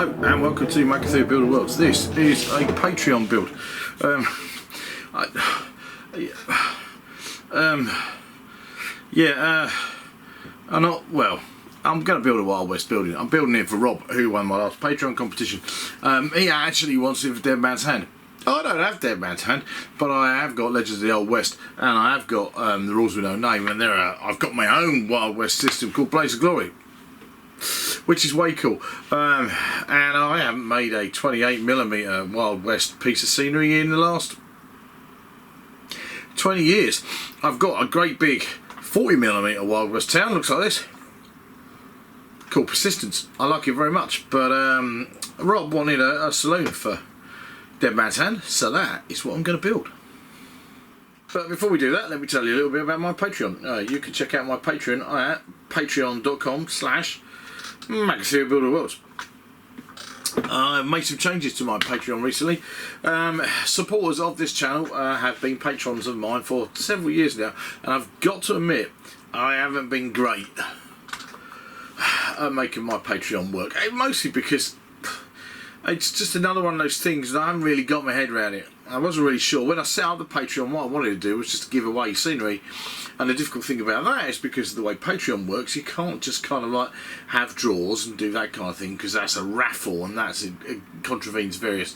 Hello and welcome to Macathea Builder Worlds. This is a Patreon build. I'm going to build a Wild West building. I'm building it for Rob, who won my last Patreon competition. He actually wants it for Dead Man's Hand. I don't have Dead Man's Hand, but I have got Legends of the Old West, and I have got the Rules with No Name, and I've got my own Wild West system called Blaze of Glory, which is way cool. And I haven't made a 28mm Wild West piece of scenery in the last 20 years. I've got a great big 40mm Wild West town, looks like this. Cool Persistence, I like it very much, but Rob wanted a saloon for Dead Man's Hand, so that is what I'm going to build. But before we do that, let me tell you a little bit about my Patreon. You can check out my Patreon at patreon.com/Macathea Builder Worlds. I've made some changes to my Patreon recently. Supporters of this channel have been patrons of mine for several years now, and I've got to admit, I haven't been great at making my Patreon work. Mostly because it's just another one of those things that I haven't really got my head around it. I wasn't really sure. When I set up the Patreon, what I wanted to do was just to give away scenery. And the difficult thing about that is because of the way Patreon works, you can't just kind of like have draws and do that kind of thing, because that's a raffle and it contravenes various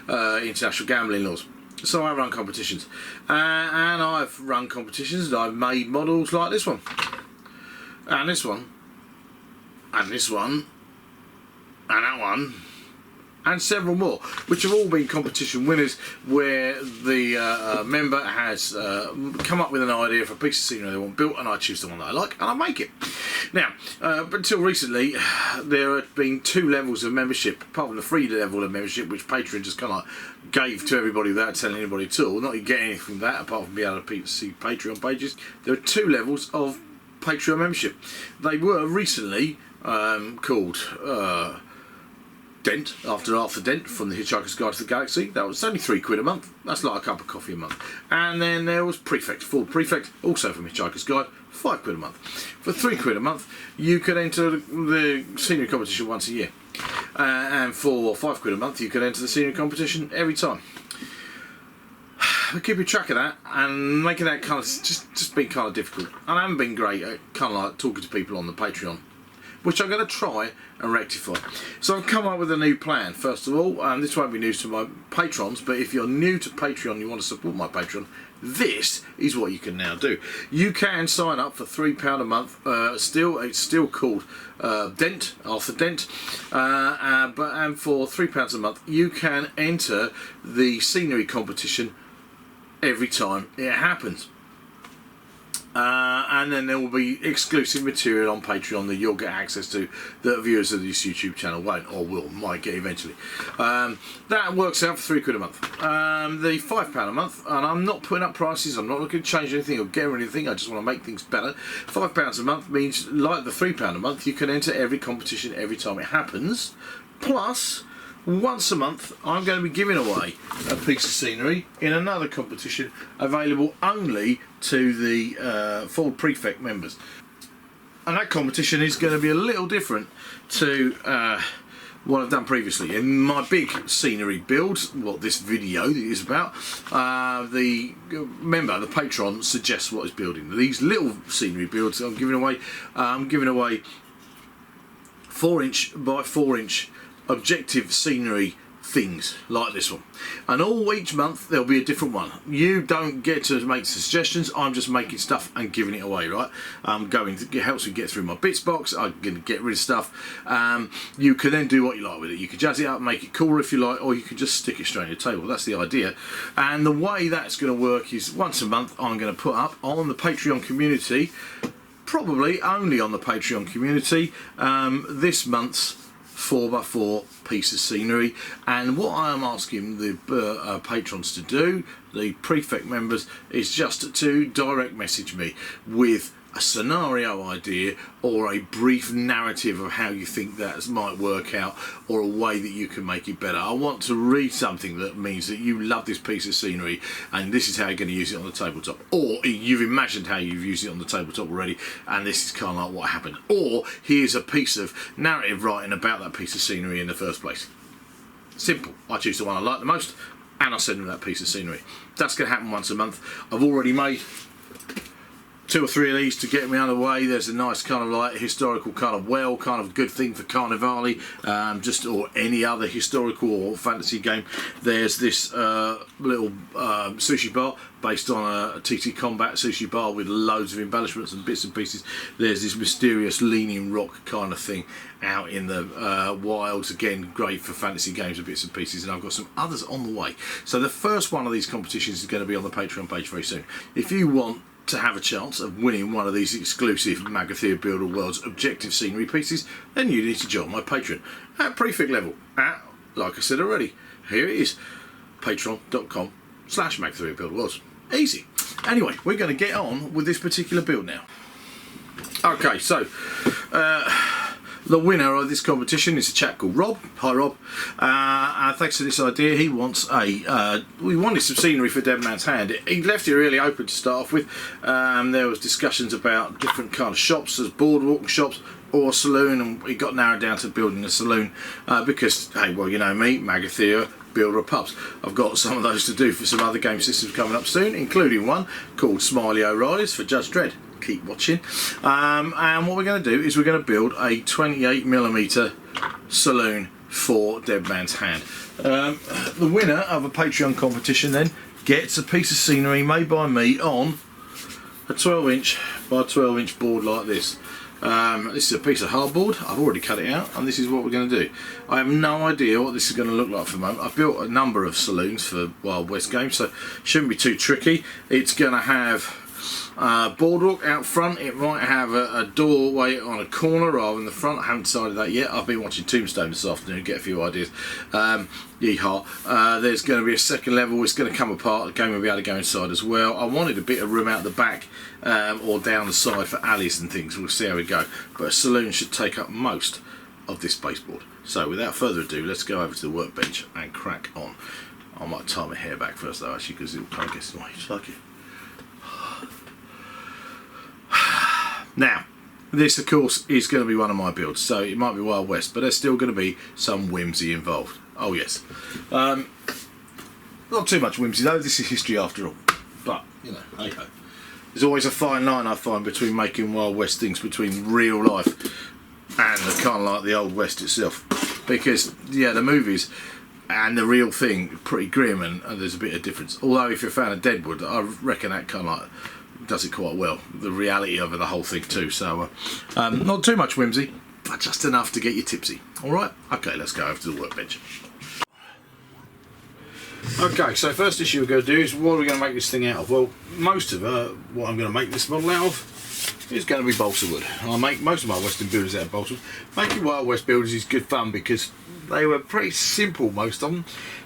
international gambling laws. So I run competitions. And I've run competitions and I've made models like this one. And this one. And this one. And that one. And several more, which have all been competition winners, where the member has come up with an idea for a piece of scenery they want built, and I choose the one that I like and I make it. Now, but until recently, there had been two levels of membership, apart from the free level of membership, which Patreon just kind of gave to everybody without telling anybody at all. Not you get anything from that apart from being able to see Patreon pages. There are two levels of Patreon membership. They were recently called Dent, after Dent from the Hitchhiker's Guide to the Galaxy. That was only £3 a month. That's like a cup of coffee a month. And then there was Prefect, full Prefect, also from Hitchhiker's Guide, £5 a month. For £3 a month, you could enter the scenery competition once a year. And for £5 a month, you could enter the scenery competition every time. Keeping track of that and making that kind of just been kind of difficult. And I haven't been great at kind of like talking to people on the Patreon, which I'm going to try and rectify. So I've come up with a new plan. First of all, this won't be news to my patrons, but if you're new to Patreon, you want to support my Patreon, this is what you can now do. You can sign up for £3 a month. It's still called Dent, Arthur Dent, and for £3 a month, you can enter the scenery competition every time it happens. And then there will be exclusive material on Patreon that you'll get access to that viewers of this YouTube channel won't, or might get eventually. That works out for £3 a month. The £5 a month, and I'm not putting up prices, I'm not looking to change anything or get rid of anything, I just want to make things better. £5 a month means, like the £3 a month, you can enter every competition every time it happens, plus once a month I'm going to be giving away a piece of scenery in another competition available only to the full Prefect members. And that competition is going to be a little different to what I've done previously. In my big scenery build, what this video is about, the member, the patron, suggests what is building. These little scenery builds I'm giving away 4" by 4" objective scenery things like this one, and each month there'll be a different one. You don't get to make suggestions, I'm just making stuff and giving it away, right? It helps me get through my bits box. I'm going to get rid of stuff. You can then do what you like with it. You can jazz it up, make it cooler if you like, or you can just stick it straight on your table. That's the idea. And the way that's going to work is once a month I'm going to put up on the Patreon community, probably only on the Patreon community, this month's 4x4 piece of scenery. And what I am asking the patrons to do, the Prefect members, is just to direct message me with a scenario idea or a brief narrative of how you think that might work out, or a way that you can make it better. I want to read something that means that you love this piece of scenery and this is how you're going to use it on the tabletop, or you've imagined how you've used it on the tabletop already and this is kind of like what happened, or here's a piece of narrative writing about that piece of scenery in the first place. Simple. I choose the one I like the most and I send them that piece of scenery. That's going to happen once a month. I've already made 2 or 3 of these to get me out of the way. There's a nice kind of like historical kind of kind of good thing for Carnivale, just or any other historical or fantasy game. There's this little sushi bar based on a TT Combat sushi bar with loads of embellishments and bits and pieces. There's this mysterious leaning rock kind of thing out in the wilds, again great for fantasy games and bits and pieces, and I've got some others on the way. So the first one of these competitions is going to be on the Patreon page very soon. If you want to have a chance of winning one of these exclusive Magathea Builder Worlds objective scenery pieces, then you need to join my Patreon at prefig level at, like I said already, here it is, patreon.com/Magathea Builder Worlds. Easy. Anyway, we're going to get on with this particular build now. Okay, so the winner of this competition is a chap called Rob. Hi Rob. Thanks for this idea. He wants we wanted some scenery for Dead Man's Hand. He left it really open to start off with. There was discussions about different kind of shops, as boardwalk shops or a saloon, and we got narrowed down to building a saloon because, hey, well, you know me, Magathea, builder of pubs. I've got some of those to do for some other game systems coming up soon, including one called Smiley O'Reilly's for Judge Dredd. Keep watching. And what we're going to do is we're going to build a 28mm saloon for Dead Man's Hand. The winner of a Patreon competition then gets a piece of scenery made by me on a 12-inch by 12-inch board like this. This is a piece of hardboard. I've already cut it out, and this is what we're going to do. I have no idea what this is going to look like for the moment. I've built a number of saloons for Wild West games, so it shouldn't be too tricky. It's going to have boardwalk out front. It might have a doorway on a corner rather than the front. I haven't decided that yet. I've been watching Tombstone this afternoon, get a few ideas. Yeehaw. There's going to be a second level. It's going to come apart. The game will be able to go inside as well. I wanted a bit of room out the back or down the side for alleys and things. We'll see how we go. But a saloon should take up most of this baseboard. So without further ado, let's go over to the workbench and crack on. I might tie my hair back first though, actually, because it'll kind of get in the way. Just like it. Now, this of course is going to be one of my builds, so it might be Wild West, but there's still going to be some whimsy involved. Oh yes. Not too much whimsy though, this is history after all. But, you know, hey ho. There's always a fine line I find between making Wild West things, between real life and the kind of like the Old West itself. Because, yeah, the movies and the real thing, pretty grim, and there's a bit of difference. Although if you're a fan of Deadwood, I reckon that kind of like does it quite well, the reality of the whole thing too. So not too much whimsy, but just enough to get you tipsy. Alright, okay, let's go over to the workbench. Okay, so first issue we're going to do is what are we going to make this thing out of? Well, most of what I'm going to make this model out of is going to be balsa wood. I make most of my Western builders out of balsa wood. Making Wild West builders is good fun because they were pretty simple, most of them.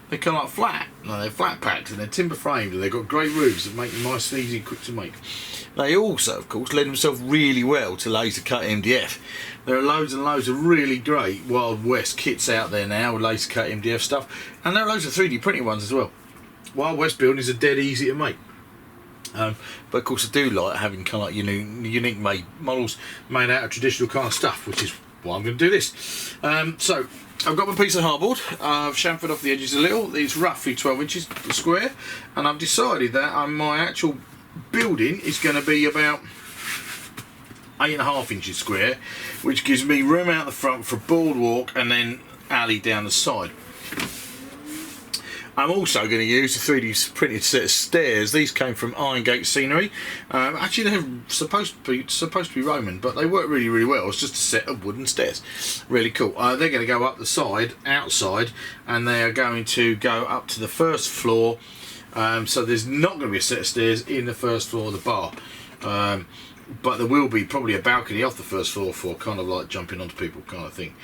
They're kind of like flat, they're flat packed and they're timber framed and they've got great roofs that make them nice and easy and quick to make. They also, of course, lend themselves really well to laser cut MDF. There are loads and loads of really great Wild West kits out there now with laser cut MDF stuff, and there are loads of 3D printing ones as well. Wild West buildings are dead easy to make. But of course I do like having kind of like unique made models made out of traditional kind of stuff, which is why I'm going to do this. So I've got my piece of hardboard. I've chamfered off the edges a little. It's roughly 12 inches square, and I've decided that my actual building is going to be about 8.5 inches square, which gives me room out the front for a boardwalk and then alley down the side. I'm also going to use a 3D printed set of stairs. These came from Irongate Scenery. Actually, they're supposed to be Roman, but they work really, really well. It's just a set of wooden stairs. Really cool. They're going to go up the side, outside, and they are going to go up to the first floor. So there's not going to be a set of stairs in the first floor of the bar. But there will be probably a balcony off the first floor for kind of like jumping onto people kind of thing.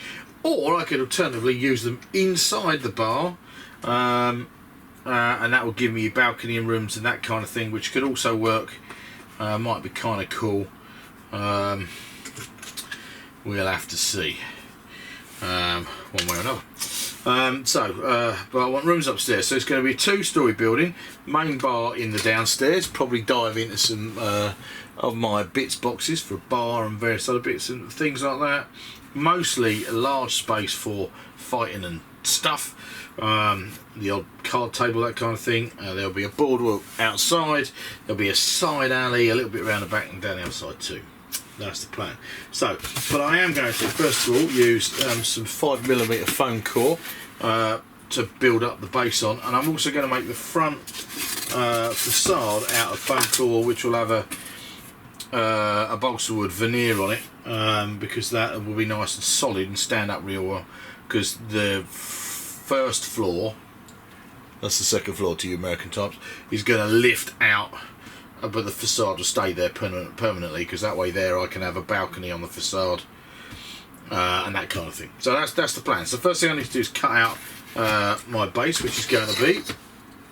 Or I could alternatively use them inside the bar. And that will give me balcony and rooms and that kind of thing, which could also work. Might be kind of cool. We'll have to see, one way or another. But I want rooms upstairs, so it's going to be a 2-storey building, main bar in the downstairs, probably dive into some of my bits boxes for a bar and various other bits and things like that. Mostly a large space for fighting and stuff, the odd card table, that kind of thing. There'll be a boardwalk outside, there'll be a side alley a little bit around the back and down the outside too. That's the plan. So, but I am going to first of all use some 5mm foam core to build up the base on, and I'm also going to make the front facade out of foam core, which will have a balsa wood veneer on it, because that will be nice and solid and stand up real well. Because the first floor, that's the second floor to you American types, is going to lift out. But the facade will stay there permanently, because that way there I can have a balcony on the facade and that kind of thing. So that's the plan. So the first thing I need to do is cut out my base, which is going to be,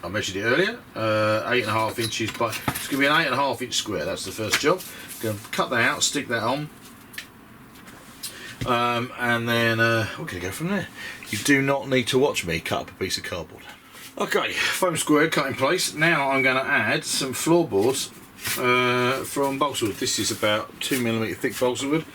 I measured it earlier, 8.5 inches, but it's going to be an 8.5 inch square. That's the first job. Going to cut that out, stick that on, and then we're going to go from there. You do not need to watch me cut up a piece of cardboard. Okay, foam square cut in place. Now I'm going to add some floorboards from balsa wood. This is about 2mm thick balsa wood.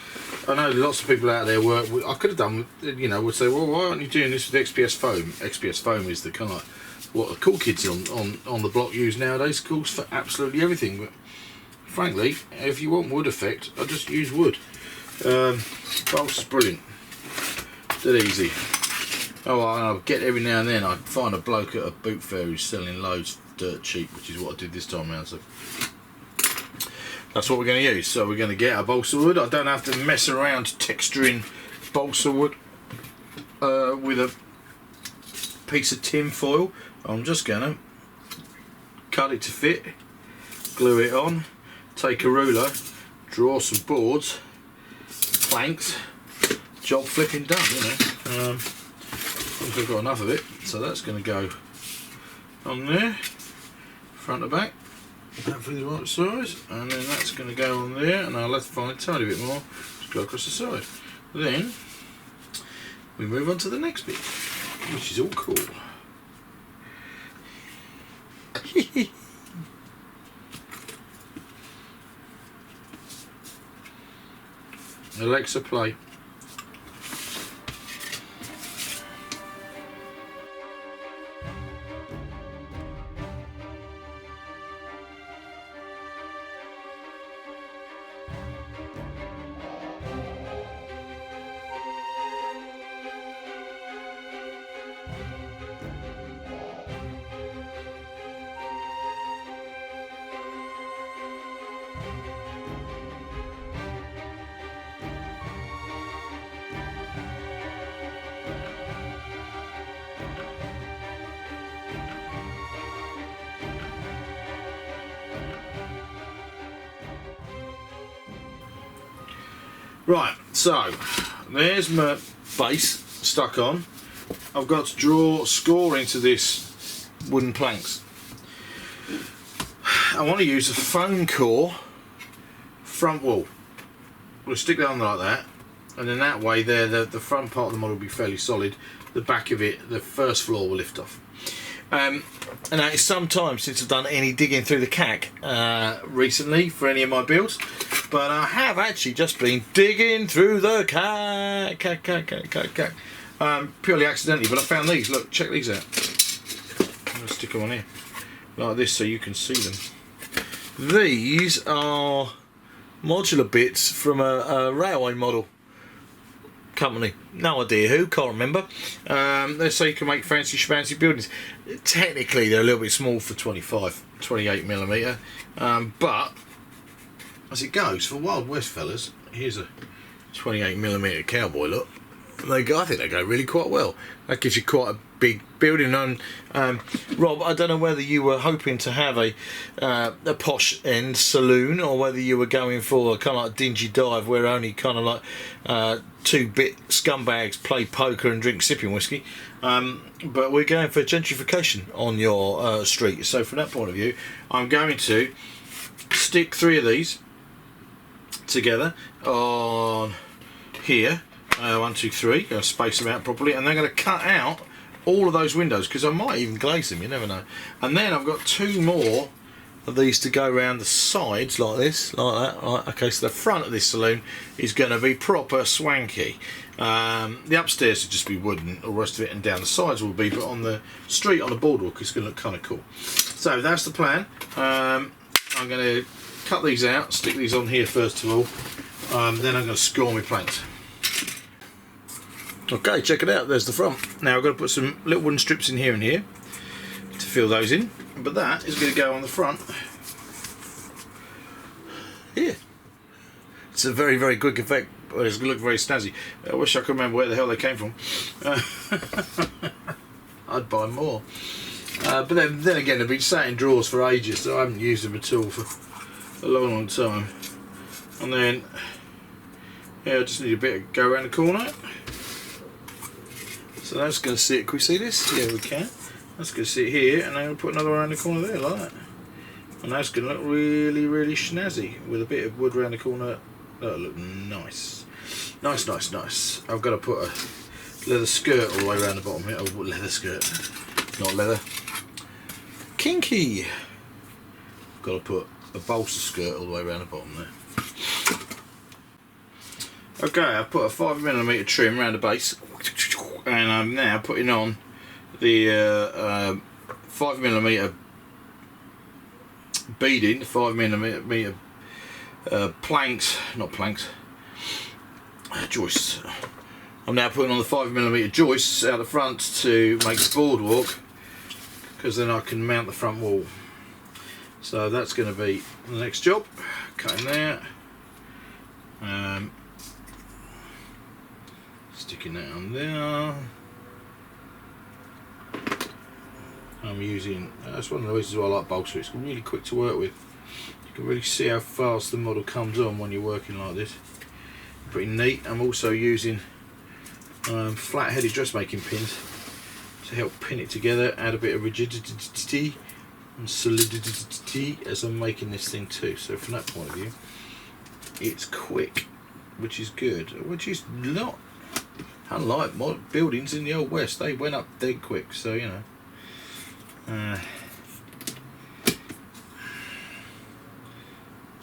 I know lots of people out there work with, I could have done, you know, would say, well, why aren't you doing this with XPS foam? XPS foam is the kind of like what the cool kids on the block use nowadays. Calls for absolutely everything. But frankly, if you want wood effect, I just use wood. Balsa's brilliant. Dead easy. Oh, I'll get every now and then I find a bloke at a boot fair who's selling loads dirt cheap, which is what I did this time around. So that's what we're going to use. So we're going to get our balsa wood. I don't have to mess around texturing balsa wood with a piece of tin foil. I'm just going to cut it to fit, glue it on, take a ruler, draw some boards, planks, job flipping done, you know. I think I've got enough of it, so that's going to go on there, front and back, hopefully the right size, and then that's going to go on there, and I'll have to find a tiny bit more to go across the side. Then we move on to the next bit, which is all cool. Alexa, play. Right, so there's my base stuck on. I've got to draw score into this wooden planks. I want to use a foam core front wall. We'll stick that on like that, and then that way there the front part of the model will be fairly solid. The back of it, the first floor, will lift off. And now it's some time since I've done any digging through the CAC recently for any of my builds, but I have actually just been digging through the CAC, purely accidentally, but I found these. Look, check these out. I'm going to stick them on here like this so you can see them. These are modular bits from a railway model company, no idea who, can't remember. They say you can make fancy schmancy buildings. Technically they're a little bit small for 28mm, but as it goes, for Wild West fellas, here's a 28mm cowboy look. I think they go really quite well. That gives you quite a big building. And Rob, I don't know whether you were hoping to have a posh end saloon, or whether you were going for a kind of like dingy dive where only kind of like 2-bit scumbags play poker and drink sipping whiskey. But we're going for gentrification on your street. So from that point of view, I'm going to stick 3 of these together on here. 1, 2, 3. Going to space them out properly, and they're going to cut out all of those windows, because I might even glaze them, you never know. And then I've got 2 more of these to go around the sides like this, like that. Right, okay, so the front of this saloon is going to be proper swanky. The upstairs will just be wooden, all the rest of it, and down the sides will be, but on the street, on the boardwalk, it's going to look kind of cool. So that's the plan. I'm going to cut these out, stick these on here first of all, then I'm going to score my planks. Okay, check it out, there's the front. Now I've got to put some little wooden strips in here and here to fill those in, but that is going to go on the front here. It's a very, very quick effect, but it's going to look very snazzy. I wish I could remember where the hell they came from. I'd buy more. But then again, they've been sat in drawers for ages, so I haven't used them at all for a long, long time. And then, yeah, I just need a bit of go around the corner. So that's going to sit, can we see this? Yeah, we can. That's going to sit here, and then we'll put another around the corner there, like that. And that's going to look really, really snazzy, with a bit of wood around the corner. That'll look nice. Nice, nice, nice. I've got to put a leather skirt all the way around the bottom here. Oh, leather skirt, not leather. Kinky. I've got to put a bolster skirt all the way around the bottom there. Okay, I've put a 5mm trim around the base, and I'm now putting on the 5mm beading, 5mm planks, not planks, joists. I'm now putting on the 5mm joists out the front to make the boardwalk, because then I can mount the front wall. So that's going to be the next job. Cutting there, sticking that on there. I'm using, that's one of the reasons why I like bolster. It's really quick to work with. You can really see how fast the model comes on when you're working like this. Pretty neat. I'm also using flat-headed dressmaking pins to help pin it together, add a bit of rigidity and solidity as I'm making this thing too. So from that point of view, it's quick, which is good, which is not unlike modern buildings in the old west. They went up dead quick, so you know. I'm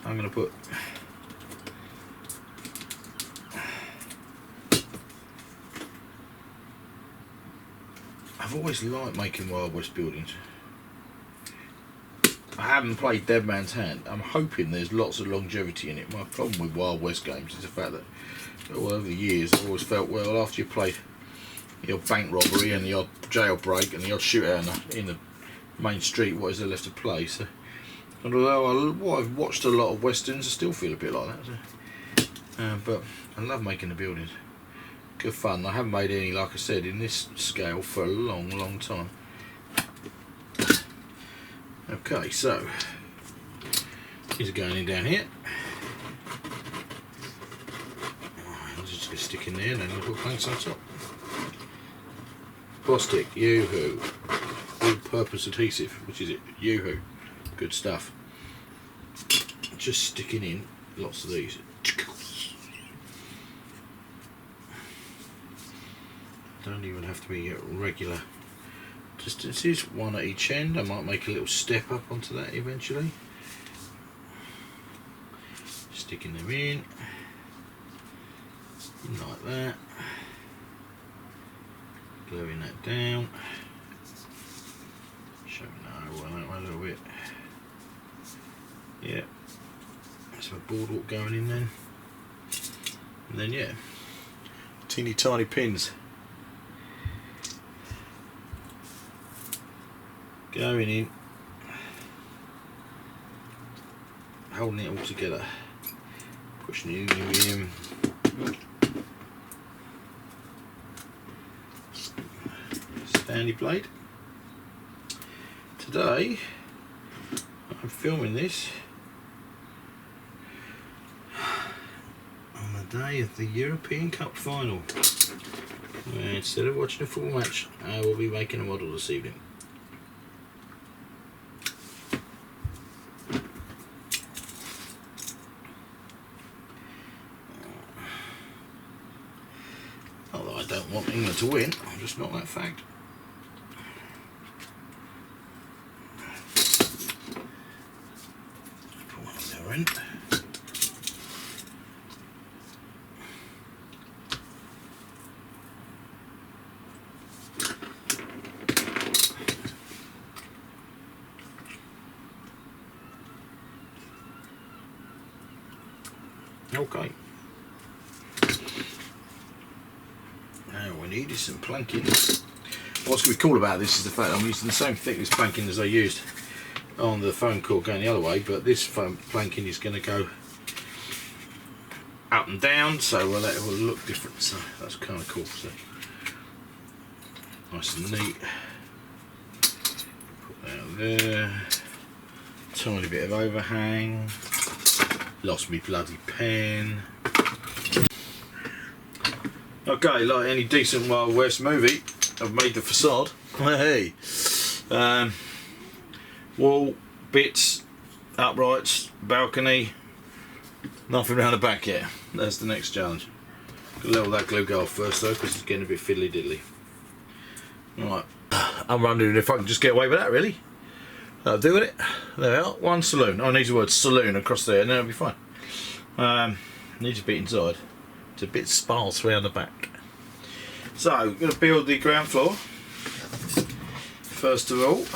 going to put I've always liked making Wild West buildings. I haven't played Dead Man's Hand. I'm hoping there's lots of longevity in it. My problem with Wild West games is the fact that all over the years I've always felt, well, after you've played the odd bank robbery and the odd jailbreak and the odd shootout in the main street, what is there left to play? So, and although I've watched a lot of westerns, I still feel a bit like that. So, but I love making the buildings. Good fun. I haven't made any, like I said, in this scale for a long, long time. Okay, so these are going in down here. I'm just going to stick in there and then we'll put planks on top. Plastic, yoo-hoo. All-purpose adhesive, which is it? Yoo-hoo. Good stuff. Just sticking in lots of these. Don't even have to be regular distances, one at each end. I might make a little step up onto that eventually. Sticking them in like that, gluing that down, showing that a little bit. Yeah, that's my boardwalk going in then, and then yeah, teeny tiny pins going in, holding it all together, pushing it in. Stanley blade. Today I'm filming this on the day of the European Cup final. Instead of watching a full match, I will be making a model this evening. to win. I'm just not that fagged. Put one on the other end. Okay. Now we need is some planking. What's going to be cool about this is the fact I'm using the same thickness planking as I used on the phone cord going the other way, but this foam planking is going to go up and down, so well, it will look different. So that's kind of cool. So nice and neat. Put that there. Tiny bit of overhang. Lost me bloody pen. Okay, like any decent Wild West movie, I've made the facade. Hey, wall, bits, uprights, balcony, nothing around the back yet. That's the next challenge. Gonna level that glue go off first though, because it's getting a bit fiddly diddly. Right, I'm wondering if I can just get away with that really. That'll do with it. There we are, one saloon. I need the word saloon across there and that'll be fine. Needs a bit inside. It's a bit sparse around the back. So, I'm going to build the ground floor. First of all,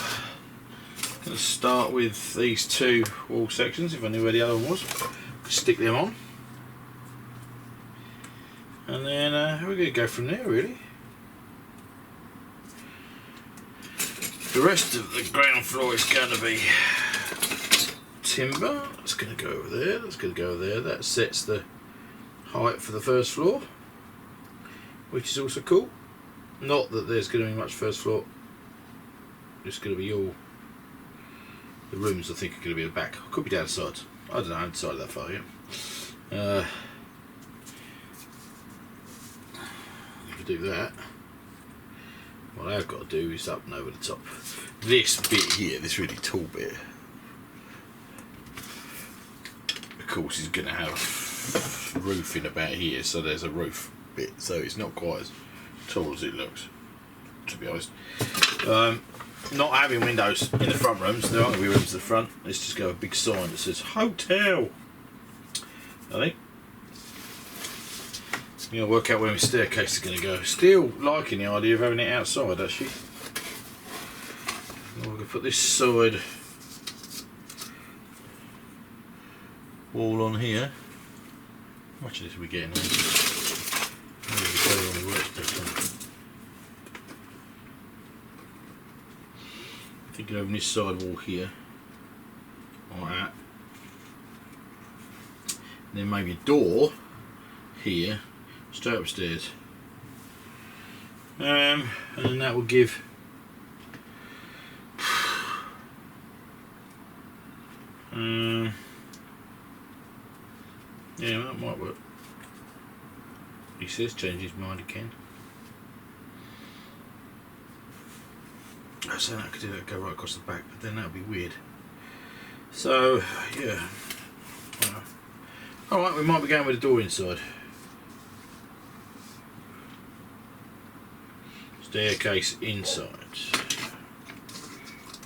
let's start with these two wall sections, if I knew where the other one was. Stick them on. And then we're going to go from there really. The rest of the ground floor is going to be timber. That's going to go over there, that's going to go over there. That sets the height for the first floor, which is also cool. Not that there's going to be much first floor, it's going to be all the rooms I think are going to be at the back. Could be down the sides, I don't know, I haven't decided that far yet. If you do that, what I've got to do is up and over the top. This bit here, this really tall bit, of course is going to have roofing about here, so there's a roof bit, so it's not quite as tall as it looks, to be honest. Not having windows in the front rooms, there aren't going to be rooms in the front, let's just go a big sign that says hotel, I think. I'm going to work out where my staircase is going to go. Still liking the idea of having it outside actually. We're going to put this side wall on here. How much of this are we getting on? Thinking over this side wall here, like that. And then maybe a door here, straight upstairs. And then that will give yeah, that might work. He says change his mind again. I was saying I could do that, go right across the back, but then that would be weird. So, yeah. Alright, we might be going with a door inside. Staircase inside.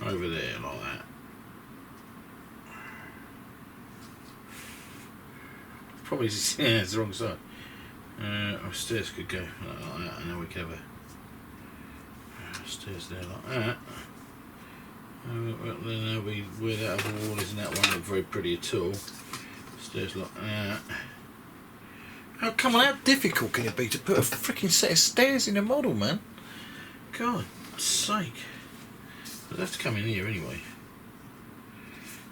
Over there, like that. Probably, yeah, it's the wrong side. Stairs could go like that, and then we could have a stairs there like that. Well, then there'll be where that other wall is, and that won't look very pretty at all. Stairs like that. Oh, come on, how difficult can it be to put a freaking set of stairs in a model, man? God's sake. I'd have to come in here anyway.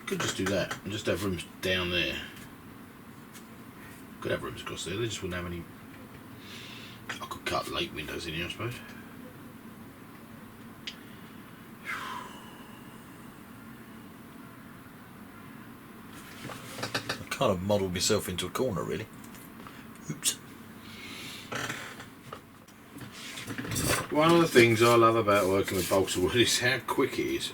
Could just do that and just have rooms down there. Could have rooms across there, they just wouldn't have any. I could cut late windows in here, I suppose. I kind of modelled myself into a corner, really. Oops. One of the things I love about working with balsa wood is how quick it is.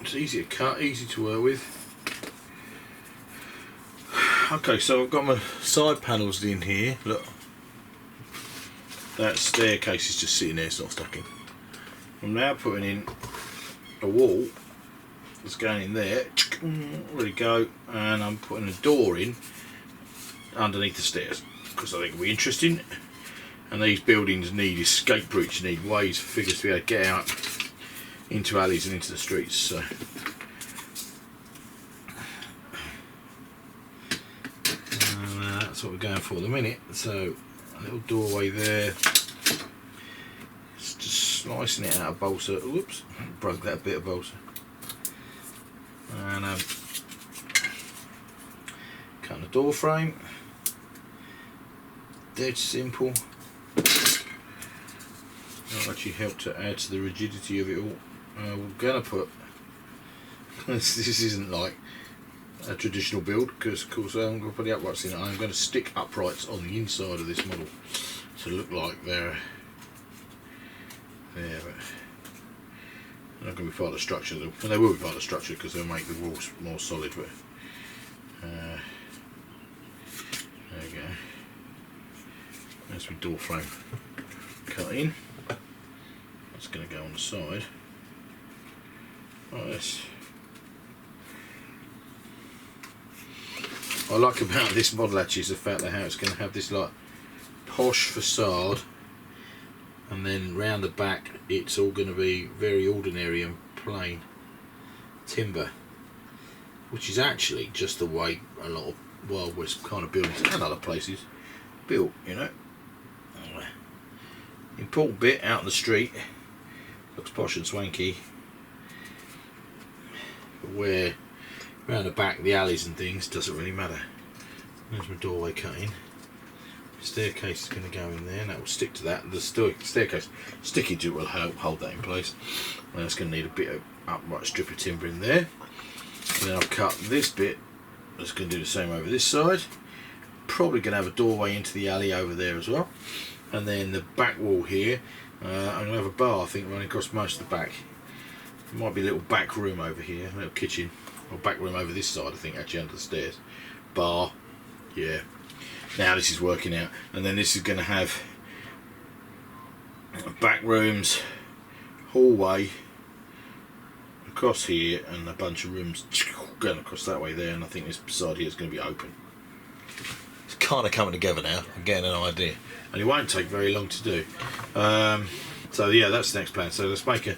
It's easy to cut, easy to work with. Okay, so I've got my side panels in here. Look, that staircase is just sitting there, it's not stuck in. I'm now putting in a wall that's going in there. Ready to go, and I'm putting a door in underneath the stairs because I think it'll be interesting. And these buildings need escape routes, need ways for figures to be able to get out into alleys and into the streets. So. That's what we're going for at the minute. So a little doorway there. It's just slicing it out of balsa. Whoops, broke that bit of balsa. And cutting the door frame. Dead simple. That'll actually help to add to the rigidity of it all. We're going to put. This isn't like a traditional build because of course I'm going to put the uprights in. I'm going to stick uprights on the inside of this model to look like they're there, but they're not going to be part of the structure. Well, they will be part of the structure because they'll make the walls more solid, but there we go. There's my door frame cut in. That's going to go on the side like this. What I like about this model actually is the fact that how it's going to have this like posh facade, and then round the back it's all going to be very ordinary and plain timber, which is actually just the way a lot of Wild West kind of buildings and other places built, you know. Important bit out in the street, looks posh and swanky, but where around the back, the alleys and things, doesn't really matter. There's my doorway cut in. The staircase is going to go in there, and that will stick to that. The staircase sticking to it will help hold that in place. And it's going to need a bit of upright strip of timber in there. And then I've cut this bit. That's going to do the same over this side. Probably going to have a doorway into the alley over there as well. And then the back wall here, I'm going to have a bar, I think, running across most of the back. There might be a little back room over here, a little kitchen. Or back room over this side, I think, actually under the stairs. Bar, yeah. Now this is working out. And then this is going to have back rooms, hallway across here, and a bunch of rooms going across that way there. And I think this side here is going to be open. It's kind of coming together now. I'm getting an idea, and it won't take very long to do. So yeah, that's the next plan. So let's make a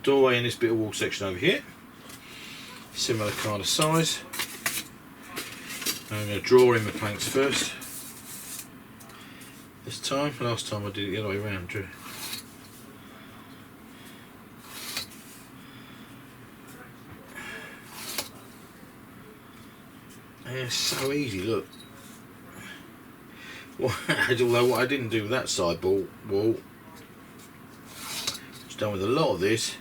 doorway in this bit of wall section over here. Similar kind of size. I'm going to draw in the planks first. This time, last time I did it the other way around, drew. It's so easy, look. Although what I didn't do with that side wall, what's done with a lot of this,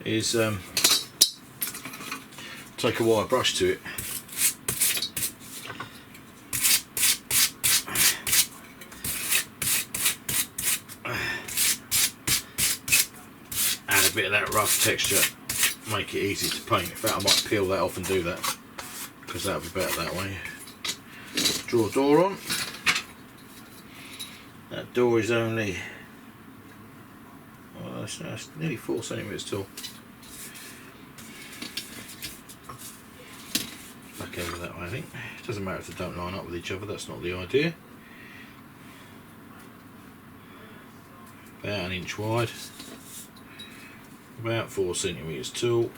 is take a wire brush to it. Add a bit of that rough texture, make it easy to paint. In fact, I might peel that off and do that, because that'll be better that way. Draw a door on. That door is only, well, that's nearly 4 centimetres tall. Back over that way, I think. It doesn't matter if they don't line up with each other, that's not the idea. About 1 inch wide, about 4 centimetres tall.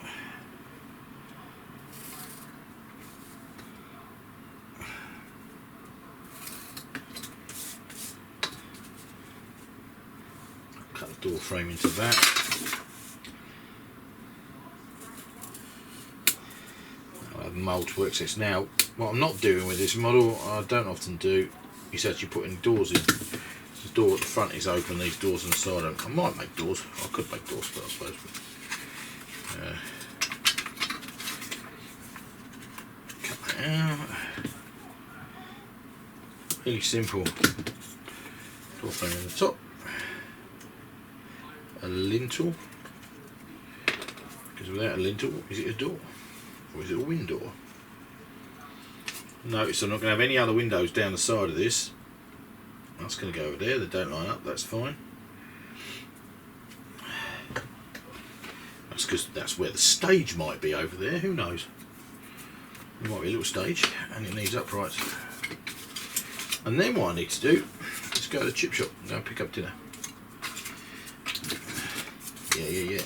Cut the door frame into that. I'll have multiple exits. Now, what I'm not doing with this model, I don't often do, is actually putting doors in. The door at the front is open, these doors on the side are open. I might make doors, I could make doors, but I suppose. Cut that out. Really simple. Door frame on the top. A lintel, because without a lintel, is it a door or is it a window? Notice I'm not going to have any other windows down the side of this. That's going to go over there. They don't line up. That's fine. That's because that's where the stage might be over there. Who knows? There might be a little stage, and it needs uprights. And then what I need to do is go to the chip shop and go and pick up dinner. Yeah.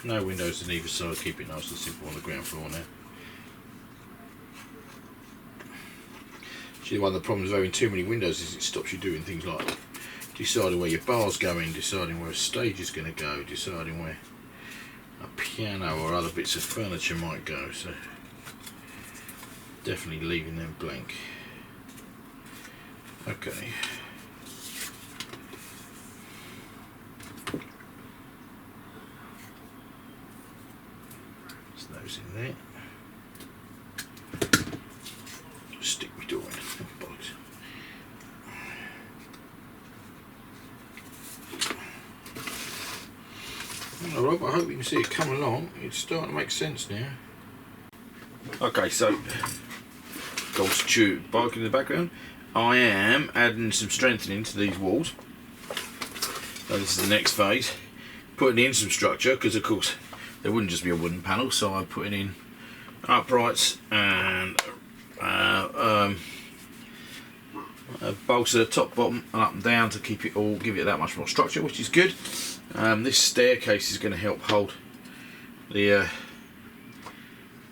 No windows on either side, keep it nice and simple on the ground floor now. Actually, one of the problems of having too many windows is it stops you doing things like deciding where your bar's going, deciding where a stage is going to go, deciding where a piano or other bits of furniture might go, so definitely leaving them blank. Okay. Those in there. Stick my door in. Oh, bollocks. Alright, I hope you can see it come along. It's starting to make sense now. Okay, so gold tube bike in the background. I am adding some strengthening to these walls. So this is the next phase. Putting in some structure, because of course there wouldn't just be a wooden panel, so I'm putting in uprights and bolts at the top, bottom, and up and down to keep it all, give it that much more structure, which is good. This staircase is going to help hold the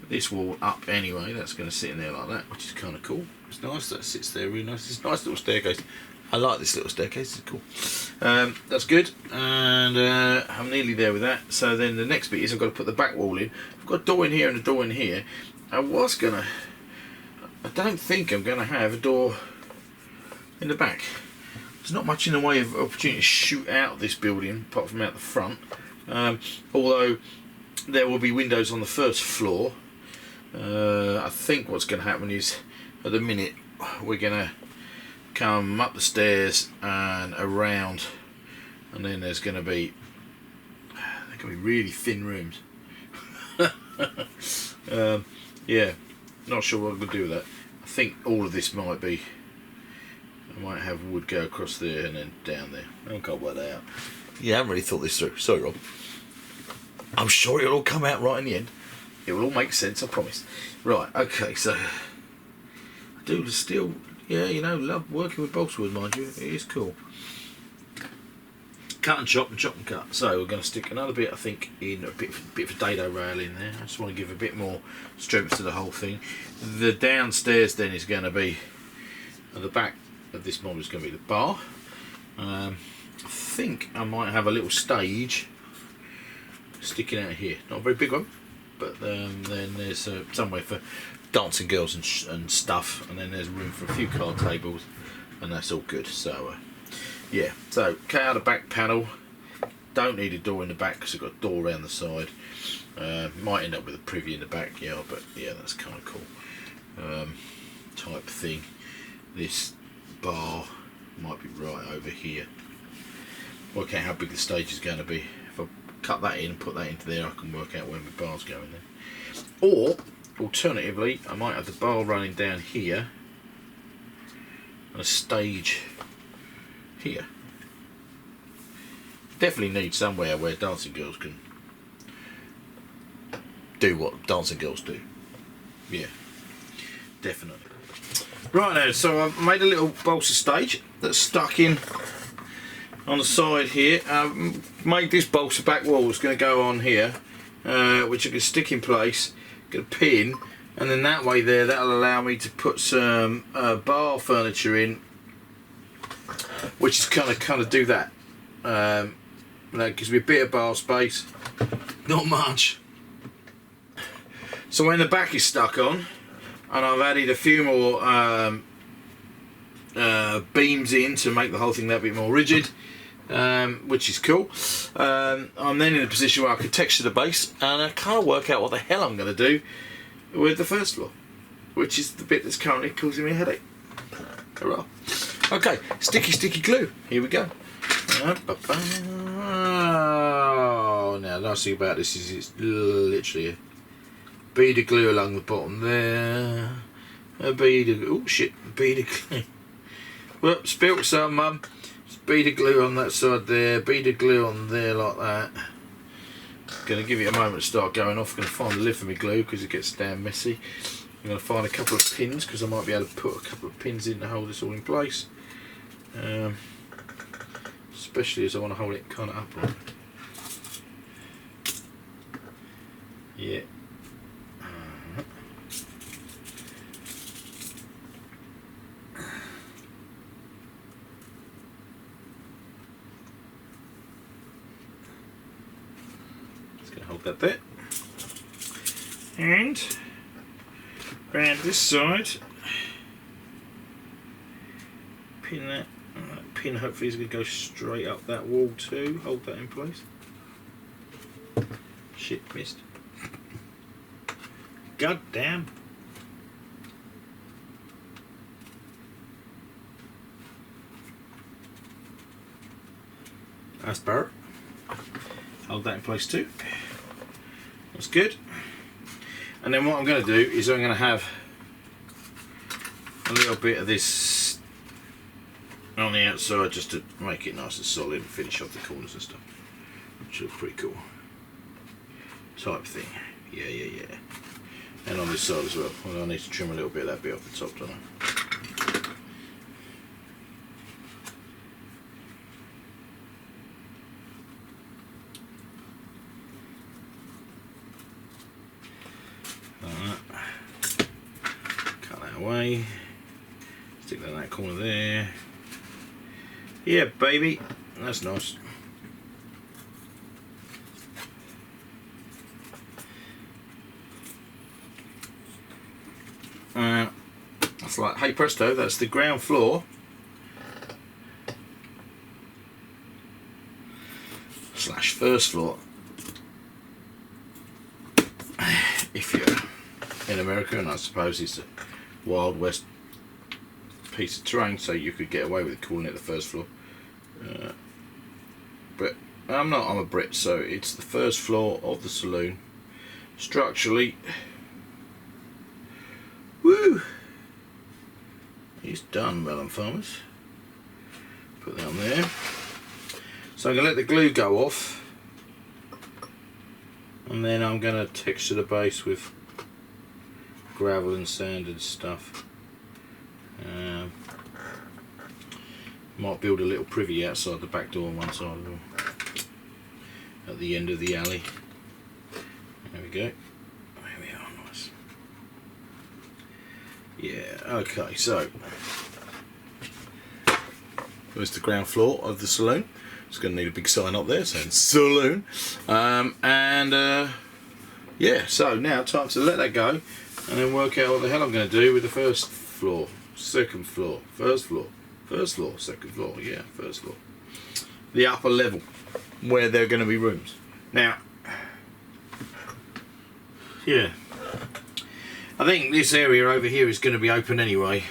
this wall up anyway. That's going to sit in there like that, which is kind of cool. It's nice. That sits there really nice. It's a nice little staircase. I like this little staircase, it's cool. That's good, and I'm nearly there with that. So then the next bit is I've got to put the back wall in. I've got a door in here and a door in here. I don't think I'm going to have a door in the back. There's not much in the way of opportunity to shoot out this building, apart from out the front. Although there will be windows on the first floor. I think what's going to happen is, at the minute, we're going to come up the stairs and around, and then there's going to be really thin rooms. Yeah, not sure what I'm going to do with that. I think all of this might be, I might have wood go across there and then down there. I can't work that out. Yeah, I haven't really thought this through. Sorry, Rob. I'm sure it'll all come out right in the end. It will all make sense, I promise. Right, okay, so I do still, yeah, you know, love working with balsawood, mind you. It is cool. Cut and chop and chop and cut. So we're going to stick another bit, I think, in a bit of a dado rail in there. I just want to give a bit more strength to the whole thing. The downstairs then is going to be, at the back of this model is going to be the bar. I think I might have a little stage sticking out here. Not a very big one, but then there's somewhere for dancing girls and stuff, and then there's room for a few card tables, and that's all good. So yeah, so cut out the back panel. Don't need a door in the back because I've got a door around the side. Might end up with a privy in the back, yeah, but yeah, that's kind of cool type thing. This bar might be right over here. Work out how big the stage is going to be. If I cut that in and put that into there, I can work out where my bar's going then. Or alternatively, I might have the bar running down here and a stage here. Definitely need somewhere where dancing girls can do what dancing girls do. Yeah, definitely. Right now, so I've made a little balsa stage that's stuck in on the side here. Made this balsa back wall that's going to go on here, which I can stick in place, get a pin, and then that way there, that'll allow me to put some bar furniture in, which is kind of do that. That gives me a bit of bar space, not much. So when the back is stuck on, and I've added a few more beams in to make the whole thing that bit more rigid, which is cool. I'm then in a position where I can texture the base, and I can't work out what the hell I'm going to do with the first floor, which is the bit that's currently causing me a headache. Hurrah. Okay, sticky glue. Here we go. Oh, now the nice thing about this is it's literally a bead of glue along the bottom there. A bead of, oh shit, a bead of glue. Whoops, spilt some, mum. Bead of glue on that side there, bead of glue on there like that. Going to give it a moment to start going off. Going to find the lid for my glue because it gets damn messy. I'm going to find a couple of pins because I might be able to put a couple of pins in to hold this all in place. Especially as I want to hold it kind of upright. Yeah. Just going to hold that there. And around this side, pin that. That pin hopefully is going to go straight up that wall too. Hold that in place. Shit, missed. God damn. That's better. Hold that in place too. That's good. And then what I'm going to do is I'm going to have a little bit of this on the outside just to make it nice and solid and finish off the corners and stuff, which looks pretty cool type thing. Yeah. And on this side as well. Well, I need to trim a little bit of that bit off the top, don't I? Cut that away. Stick that in that corner there. Yeah, baby. That's nice. It's like, hey presto, that's the ground floor / first floor. If you're in America, and I suppose it's a Wild West piece of terrain, so you could get away with calling it the first floor. But I'm not, I'm a Brit, so it's the first floor of the saloon. Structurally, woo! It's done, melon farmers. Put that on there. So I'm going to let the glue go off, and then I'm going to texture the base with gravel and sand and stuff. Might build a little privy outside the back door on one side of them, at the end of the alley. There we go. There we are, nice. Yeah, okay, so there's the ground floor of the saloon. It's going to need a big sign up there saying saloon. Yeah, so now time to let that go and then work out what the hell I'm going to do with the first floor, second floor, first floor, second floor, yeah, first floor. The upper level where there are going to be rooms. Now, yeah, I think this area over here is going to be open anyway,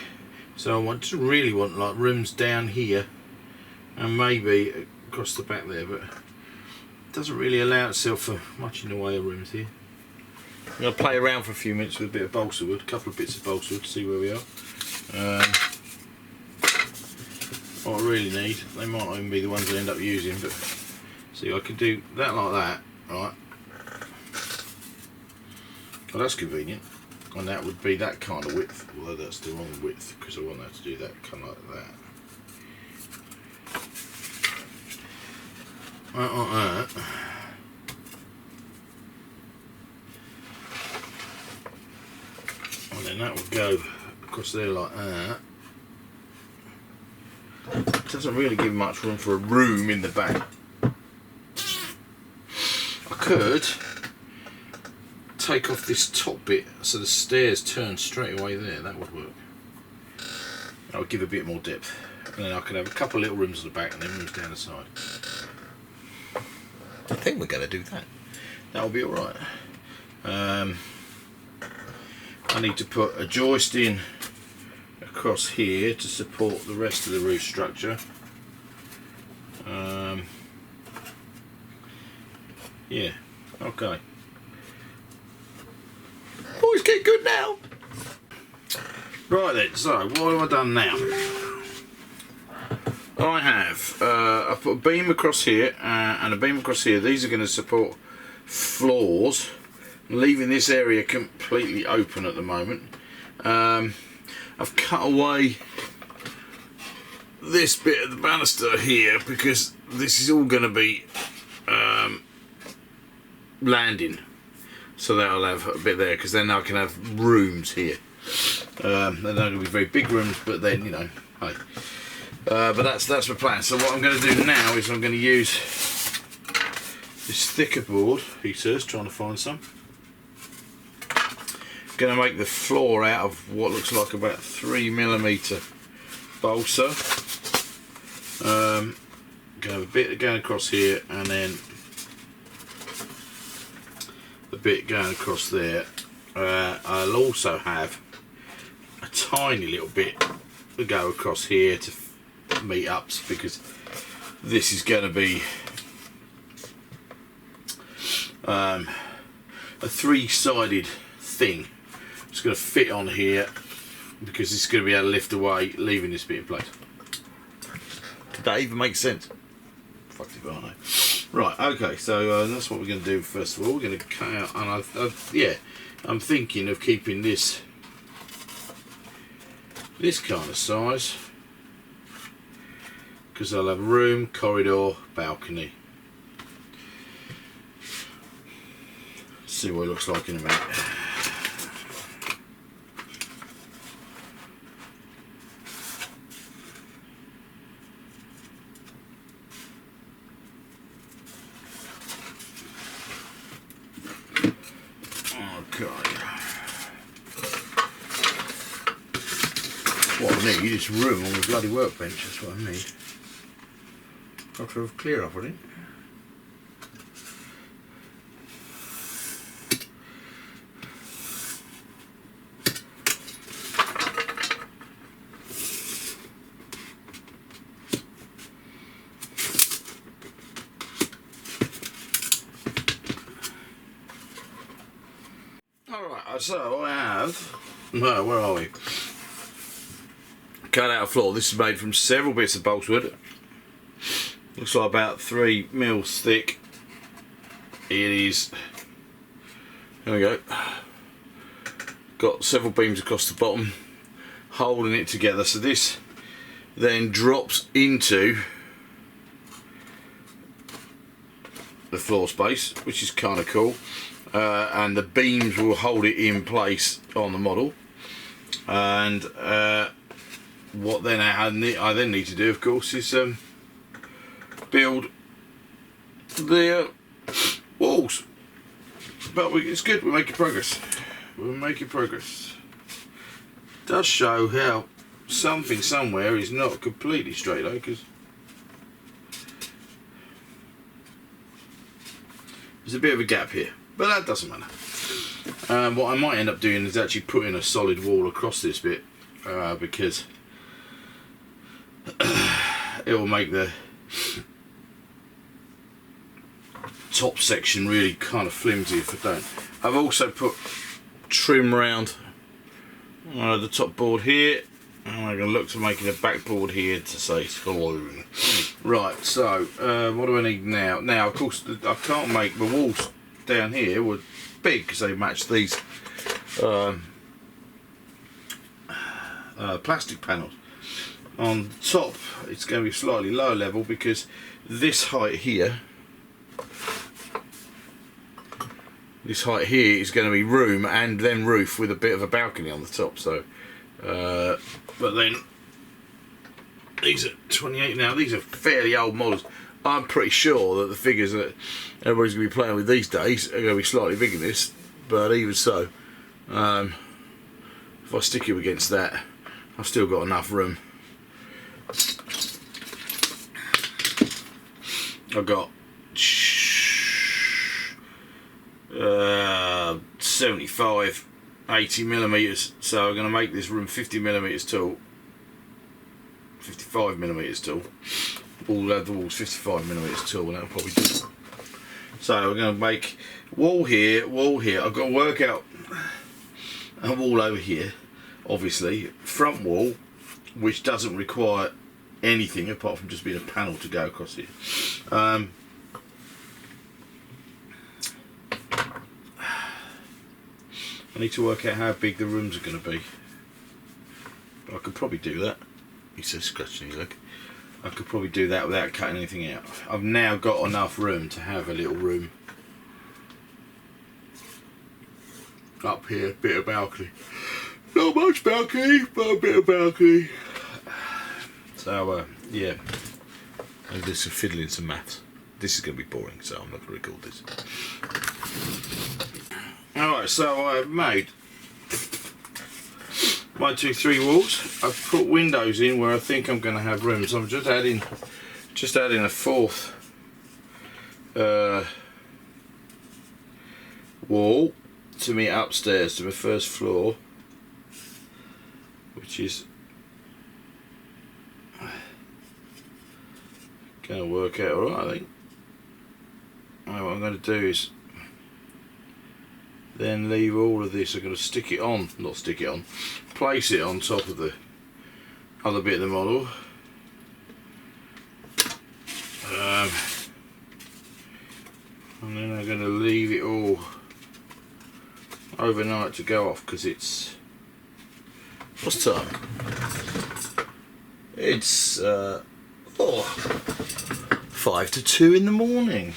so I really want like rooms down here and maybe across the back there, but it doesn't really allow itself for much in the way of rooms here. I'm going to play around for a few minutes with a bit of balsa wood, a couple of bits of balsa wood to see where we are. What I really need, they might not even be the ones I end up using, but see, I could do that like that, right? Well, that's convenient, and that would be that kind of width, although that's the wrong width because I want that to do that kind of like that. Like that. And then that would go across there like that. It doesn't really give much room for a room in the back. I could take off this top bit so the stairs turn straight away there. That would work. That would give a bit more depth. And then I can have a couple of little rooms on the back and then rooms down the side. I think we're going to do that. That'll be alright. I need to put a joist in across here to support the rest of the roof structure. Yeah, okay. Oh, it's getting good now. Right then, so what have I done now? I have I put a beam across here and a beam across here. These are going to support floors, leaving this area completely open at the moment. I've cut away this bit of the banister here because this is all going to be landing, so that I'll have a bit there, because then I can have rooms here. They're not going to be very big rooms, but then, you know, hey. But that's my plan. So what I'm going to do now is I'm going to use this thicker board. He says, trying to find some. I'm going to make the floor out of what looks like about 3mm balsa. Going to have a bit going across here, and then a bit going across there. I'll also have a tiny little bit to go across here to meet ups, because this is going to be a three-sided thing. It's going to fit on here because it's going to be able to lift away, leaving this bit in place. Did that even make sense? Fuck if I know. Right, okay, so that's what we're going to do first of all. We're going to cut out, and yeah, I'm thinking of keeping this kind of size, because I'll have room, corridor, balcony. See what it looks like in a minute. What I need is room on the bloody workbench, that's what I need. Got to have clear up on it. Alright, so I have, no, where are we? Cut out a floor. This is made from several bits of balsa. Looks like about 3mm thick. It is, there we go, got several beams across the bottom holding it together, so this then drops into the floor space, which is kind of cool, and the beams will hold it in place on the model. And what then I then need to do, of course, is build the walls. But it's good, we're making progress. We're making progress. It does show how something somewhere is not completely straight though, because there's a bit of a gap here, but that doesn't matter. What I might end up doing is actually putting a solid wall across this bit, because it will make the top section really kind of flimsy if I don't. I've also put trim round the top board here, and I'm going to look to making a backboard here to say Saloon. Right, so what do I need now? Now, of course, I can't make the walls down here were big because they match these plastic panels. On the top, it's going to be slightly lower level because this height here is going to be room and then roof with a bit of a balcony on the top. So, but then these are 28 now. These are fairly old models. I'm pretty sure that the figures that everybody's going to be playing with these days are going to be slightly bigger than this. But even so, if I stick you against that, I've still got enough room I've got 75, 80 millimeters. So I'm going to make this room 50 millimeters tall, 55 millimeters tall. All the walls 55 millimeters tall, and that'll probably do it. So we're going to make wall here, wall here. I've got to work out a wall over here, obviously, front wall, which doesn't require anything apart from just being a panel to go across it. I need to work out how big the rooms are going to be. But I could probably do that. He says scratching his leg. I could probably do that without cutting anything out. I've now got enough room to have a little room up here, bit of balcony. Not much balcony, but a bit of balcony. So yeah, I'll do some fiddling, some maths. This is going to be boring, so I'm not going to record this. Alright, so I've made 1, 2, 3 walls. I've put windows in where I think I'm going to have rooms. I'm just adding a fourth wall to me upstairs, to my first floor, which is going to work out alright, I think. Now what I'm going to do is then leave all of this. I'm going to stick it on, not stick it on, place it on top of the other bit of the model. And then I'm going to leave it all overnight to go off, because it's, what's time? It's 5 to 2 in the morning.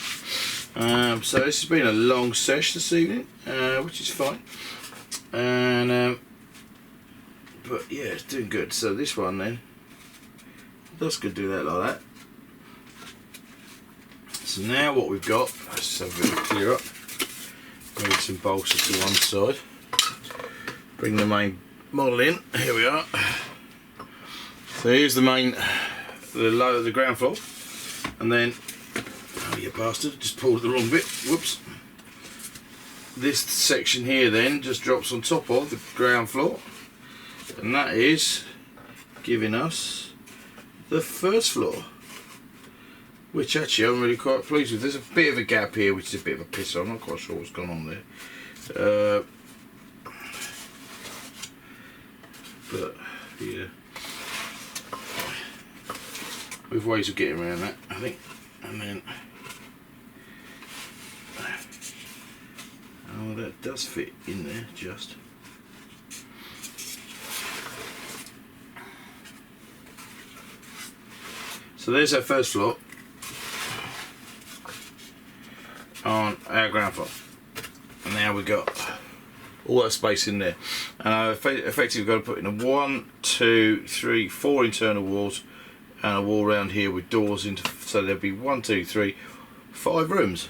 So this has been a long sesh this evening, which is fine. And but yeah, it's doing good. So this one then, that's going to do that like that. So now what we've got, let's have a bit of clear up. Move some bolsters to one side. Bring the main model in. Here we are. So here's the main, the ground floor, and then, oh you bastard, just pulled the wrong bit. Whoops. This section here then just drops on top of the ground floor, and that is giving us the first floor, which actually I'm really quite pleased with. There's a bit of a gap here, which is a bit of a pisser. I'm not quite sure what's gone on there. But yeah, with ways of getting around that, I think. And then, oh, that does fit in there just. So there's our first floor on our ground floor, and now we've got all that space in there, and I've effectively got to put in a 1, 2, 3, 4 internal walls and a wall around here with doors into, so there'll be 1, 2, 3, 5 rooms.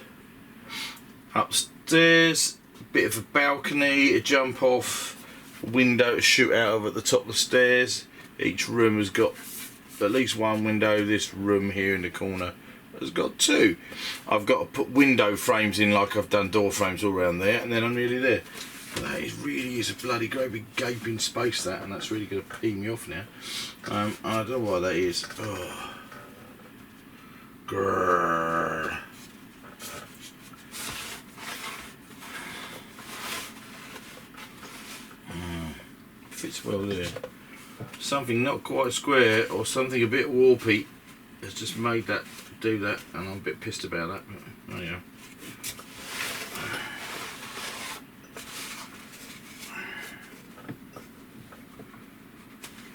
Upstairs, a bit of a balcony, a jump off, window to shoot out of at the top of the stairs. Each room has got at least one window. This room here in the corner has got 2. I've got to put window frames in like I've done door frames all around there, and then I'm nearly there. That really is a bloody great big gaping space, that, and that's really going to pee me off now. I don't know why that is. Oh. Grrr. Fits well there. Something not quite square or something a bit warpy has just made that do that, and I'm a bit pissed about that. But there you go.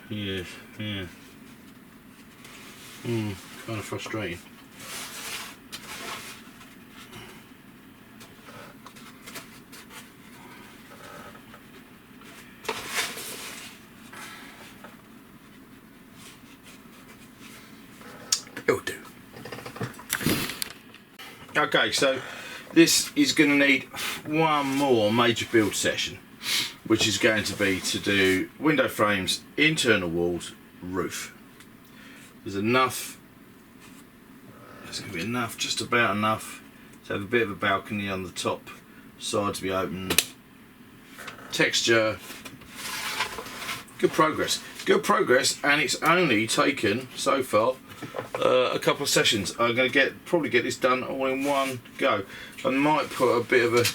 Yes, yeah. Kind of frustrating. It'll do. Okay, so this is going to need one more major build session, which is going to be to do window frames, internal walls, roof. There's enough That's going to be enough, just about enough to have a bit of a balcony on the top side to be open. Texture, good progress, and it's only taken so far a couple of sessions. I'm going to probably get this done all in one go. I might put a bit of a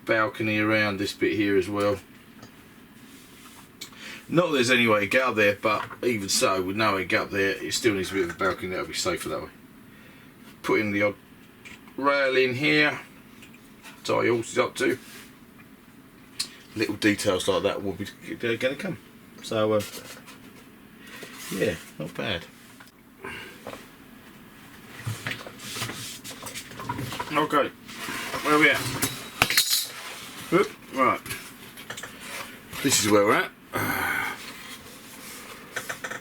balcony around this bit here as well. Not that there's any way to get up there, but even so, with no way to get up there, it still needs a bit of a balcony. That'll be safer that way. Putting the odd rail in here, tie your horses up to. Little details like that will be going to come. So, yeah, not bad. Okay, where are we at? Oop, right, this is where we're at.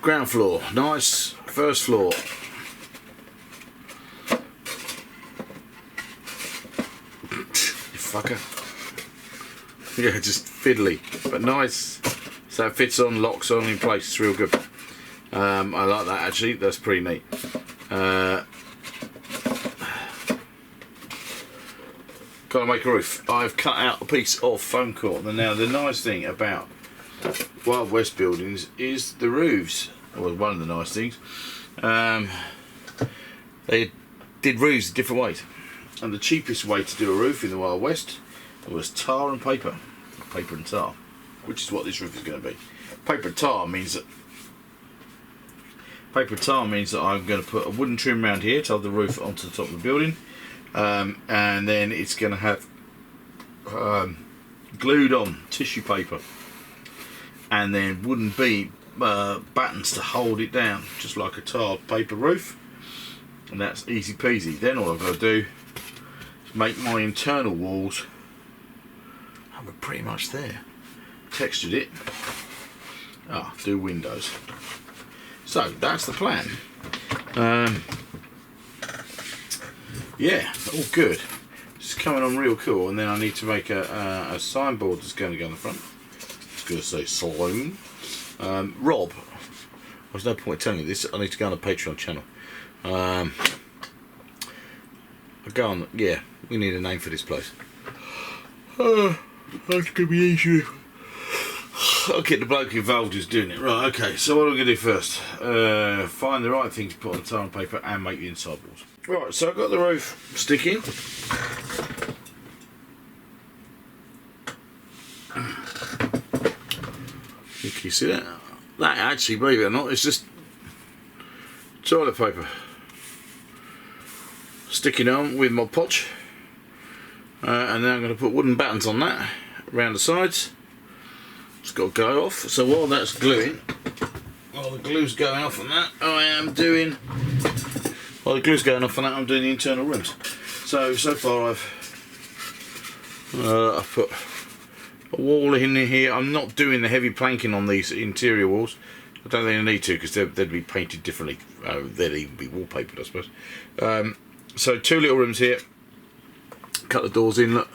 Ground floor, nice. First floor. You fucker. Yeah, just fiddly, but nice. So it fits on, locks on in place. It's real good. I like that actually. That's pretty neat. Gotta make a roof. I've cut out a piece of foam core. Now the nice thing about Wild West buildings is the roofs. Well, one of the nice things. They did roofs different ways, and the cheapest way to do a roof in the Wild West was tar and paper. Paper and tar, which is what this roof is going to be. Paper and tar means that I'm going to put a wooden trim around here to hold the roof onto the top of the building. And then it's going to have glued on tissue paper and then wooden beam battens to hold it down, just like a tiled paper roof, and that's easy peasy. Then all I've got to do is make my internal walls, and we're pretty much there. Textured it, do windows. So that's the plan. Yeah, all good. It's coming on real cool, and then I need to make a signboard that's going to go on the front. It's going to say Saloon. Rob, there's no point telling you this, I need to go on the Patreon channel. I go on, yeah, we need a name for this place. That's going to be easy. I'll get the bloke involved who's doing it. Right, okay, so what am I going to do first? Find the right thing to put on the tar and paper and make the inside walls. Right, so I've got the roof sticking. Can you see that? That actually, believe it or not, is just toilet paper. Sticking on with Mod Podge. And then I'm going to put wooden battens on that, around the sides. It's got to go off. So while that's gluing, while the glue's going off on that, while the glue's going off on that, I'm doing the internal rooms. So far I've put a wall in here. I'm not doing the heavy planking on these interior walls. I don't think I need to, because they'd be painted differently. They'd even be wallpapered, I suppose. So 2 little rooms here. Cut the doors in, look.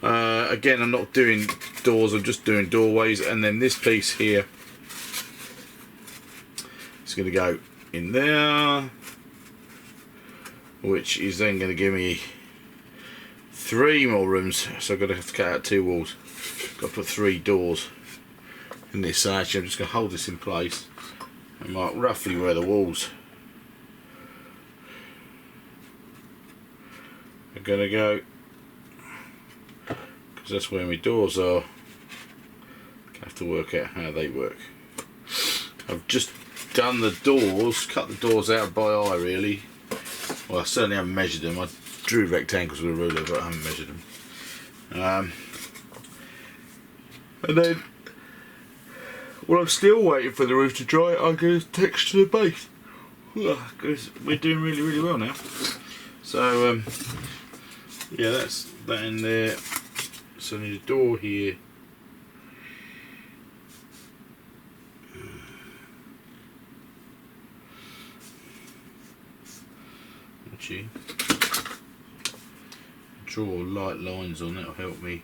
Again, I'm not doing doors, I'm just doing doorways. And then this piece here is going to go in there, which is then going to give me 3 more rooms. So I'm going to have to cut out 2 walls. Got to put 3 doors in this. So actually I'm just going to hold this in place and mark roughly where the walls are going to go, because that's where my doors are. I have to work out how they work. I've just done the doors, cut the doors out by eye really. Well, I certainly haven't measured them. I drew rectangles with a ruler, but I haven't measured them. And then, well, I'm still waiting for the roof to dry. I'm going to texture the base, because we're doing really, really well now. So, yeah, that's that in there. So I need a door here. Actually, draw light lines on it will help me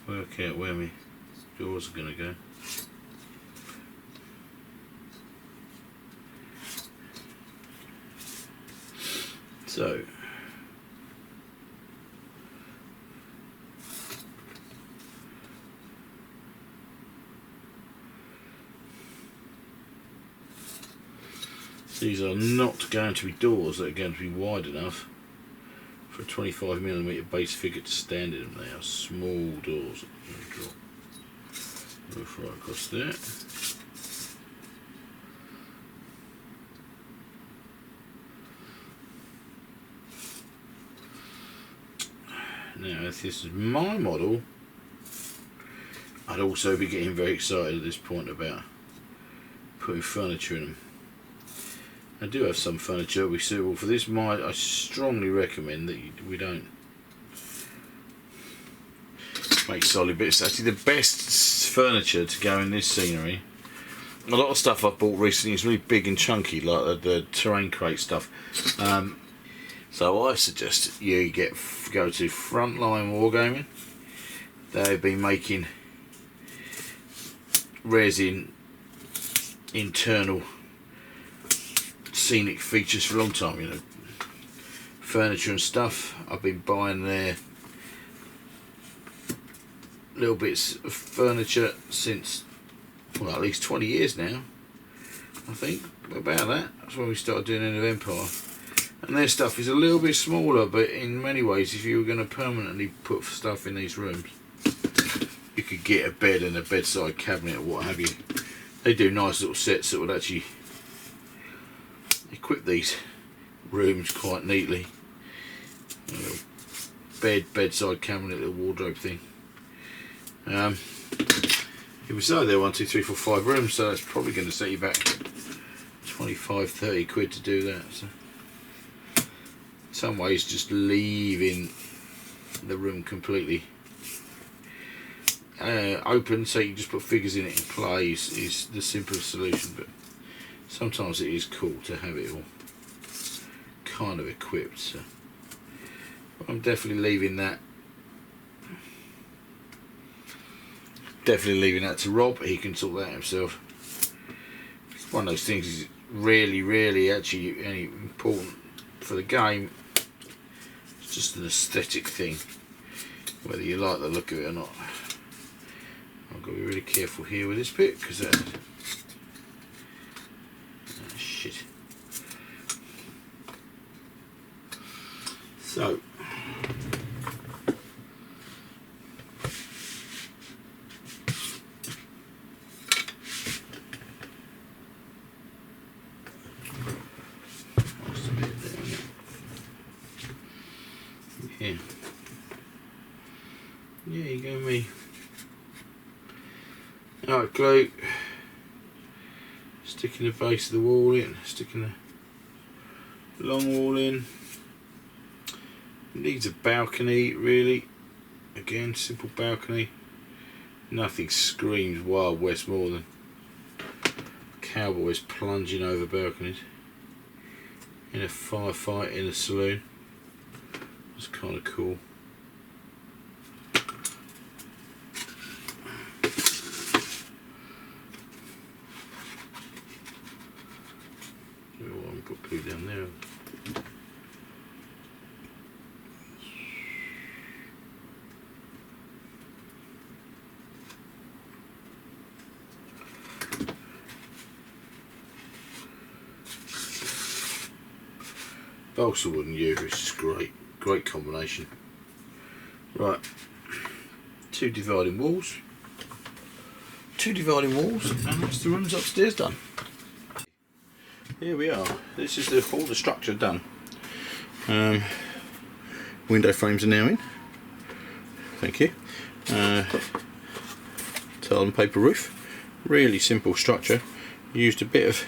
work out where my doors are going to go. So these are not going to be doors that are going to be wide enough for a 25mm base figure to stand in them. They are small doors. Move right across there. Now, if this is my model, I'd also be getting very excited at this point about putting furniture in them. I do have some furniture that will be suitable for this. I strongly recommend that we don't make solid bits. Actually, the best furniture to go in this scenery, a lot of stuff I've bought recently is really big and chunky, like the terrain crate stuff. So I suggest you go to Frontline Wargaming. They've been making resin internal scenic features for a long time, you know, furniture and stuff. I've been buying their little bits of furniture since, well, at least 20 years now, I think, about that. That's when we started doing End of Empire. And their stuff is a little bit smaller, but in many ways, if you were going to permanently put stuff in these rooms, you could get a bed and a bedside cabinet or what have you. They do nice little sets that would actually equip these rooms quite neatly. A little bedside cabinet, little wardrobe thing. It was so there 1, 2, 3, 4, 5 rooms, so that's probably going to set you back 25, 30 quid to do that. So in some ways, just leaving the room completely open, so you just put figures in it and play is the simplest solution. But sometimes it is cool to have it all kind of equipped. So I'm definitely leaving that. Definitely leaving that to Rob. He can sort that out himself. It's one of those things is really actually any important for the game. It's just an aesthetic thing, whether you like the look of it or not. I've got to be really careful here with this bit because shit. So yeah, you go me. Alright, glue. Sticking the base of the wall in, sticking the long wall in. It needs a balcony, really. Again, simple balcony. Nothing screams Wild West more than cowboys plunging over balconies in a firefight in a saloon. It's kind of cool. Put glue down there. Balsa wood and yew is just great combination. Right, two dividing walls, and that's the rooms upstairs done. Here we are. This is all the structure done. Window frames are now in. Thank you. Tile and paper roof. Really simple structure. Used a bit of